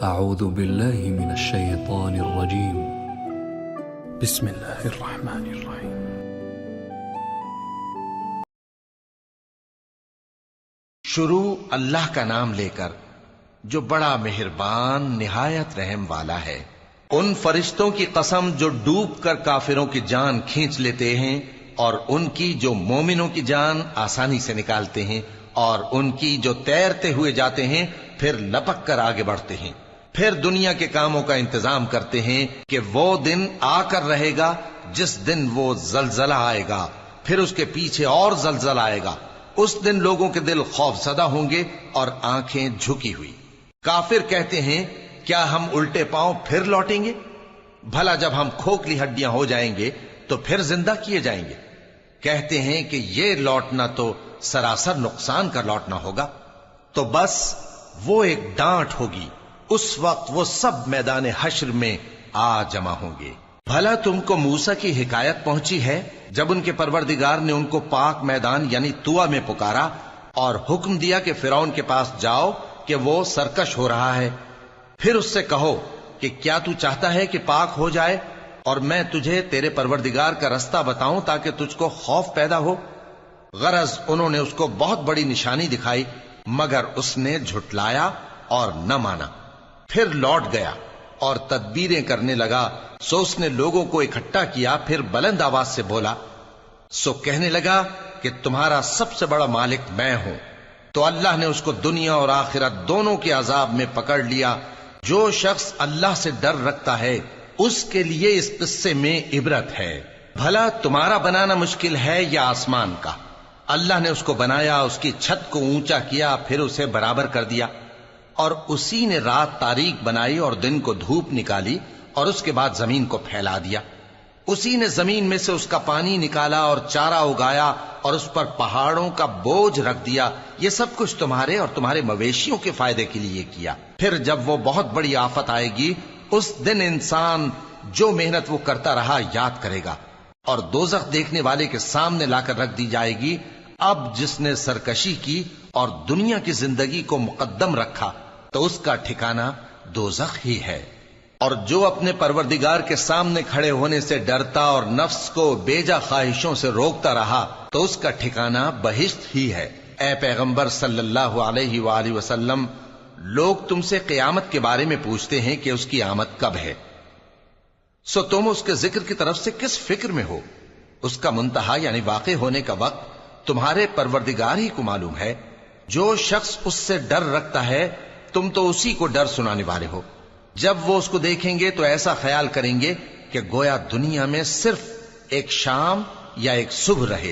أعوذ بالله من الشيطان الرجيم. بسم الله الرحمن الرحيم. شروع اللہ کا نام لے کر جو بڑا مہربان نہایت رحم والا ہے۔ ان فرشتوں کی قسم جو ڈوب کر کافروں کی جان کھینچ لیتے ہیں، اور ان کی جو مومنوں کی جان آسانی سے نکالتے ہیں، اور ان کی جو تیرتے ہوئے جاتے ہیں پھر لپک کر آگے بڑھتے ہیں، پھر دنیا کے کاموں کا انتظام کرتے ہیں کہ وہ دن آ کر رہے گا جس دن وہ زلزلہ آئے گا، پھر اس کے پیچھے اور زلزلہ آئے گا۔ اس دن لوگوں کے دل خوف زدہ ہوں گے اور آنکھیں جھکی ہوئی۔ کافر کہتے ہیں کیا ہم الٹے پاؤں پھر لوٹیں گے؟ بھلا جب ہم کھوکھلی ہڈیاں ہو جائیں گے تو پھر زندہ کیے جائیں گے؟ کہتے ہیں کہ یہ لوٹنا تو سراسر نقصان کا لوٹنا ہوگا۔ تو بس وہ ایک ڈانٹ ہوگی، اس وقت وہ سب میدان حشر میں آ جمع ہوں گے۔ بھلا تم کو موسیٰ کی حکایت پہنچی ہے جب ان کے پروردگار نے ان کو پاک میدان یعنی طویٰ میں پکارا اور حکم دیا کہ فرعون کے پاس جاؤ کہ وہ سرکش ہو رہا ہے، پھر اس سے کہو کہ کیا تو چاہتا ہے کہ پاک ہو جائے اور میں تجھے تیرے پروردگار کا رستہ بتاؤں تاکہ تجھ کو خوف پیدا ہو؟ غرض انہوں نے اس کو بہت بڑی نشانی دکھائی مگر اس نے جھٹلایا اور نہ مانا، پھر لوٹ گیا اور تدبیریں کرنے لگا۔ سو اس نے لوگوں کو اکٹھا کیا، پھر بلند آواز سے بولا، سو کہنے لگا کہ تمہارا سب سے بڑا مالک میں ہوں۔ تو اللہ نے اس کو دنیا اور آخرت دونوں کے عذاب میں پکڑ لیا۔ جو شخص اللہ سے ڈر رکھتا ہے اس کے لیے اس قصے میں عبرت ہے۔ بھلا تمہارا بنانا مشکل ہے یا آسمان کا؟ اللہ نے اس کو بنایا، اس کی چھت کو اونچا کیا، پھر اسے برابر کر دیا، اور اسی نے رات تاریک بنائی اور دن کو دھوپ نکالی، اور اس کے بعد زمین کو پھیلا دیا۔ اسی نے زمین میں سے اس کا پانی نکالا اور چارہ اگایا اور اس پر پہاڑوں کا بوجھ رکھ دیا۔ یہ سب کچھ تمہارے اور تمہارے مویشیوں کے فائدے کے لیے کیا۔ پھر جب وہ بہت بڑی آفت آئے گی اس دن انسان جو محنت وہ کرتا رہا یاد کرے گا، اور دوزخ دیکھنے والے کے سامنے لا کر رکھ دی جائے گی۔ اب جس نے سرکشی کی اور دنیا کی زندگی کو مقدم رکھا تو اس کا ٹھکانہ دوزخ ہی ہے۔ اور جو اپنے پروردگار کے سامنے کھڑے ہونے سے ڈرتا اور نفس کو بیجا خواہشوں سے روکتا رہا تو اس کا ٹھکانہ بہشت ہی ہے۔ اے پیغمبر صلی اللہ علیہ وآلہ وسلم، لوگ تم سے قیامت کے بارے میں پوچھتے ہیں کہ اس کی آمد کب ہے، سو تم اس کے ذکر کی طرف سے کس فکر میں ہو؟ اس کا منتہا یعنی واقع ہونے کا وقت تمہارے پروردگار ہی کو معلوم ہے۔ جو شخص اس سے ڈر رکھتا ہے تم تو اسی کو ڈر سنانے والے ہو۔ جب وہ اس کو دیکھیں گے تو ایسا خیال کریں گے کہ گویا دنیا میں صرف ایک شام یا ایک صبح رہے۔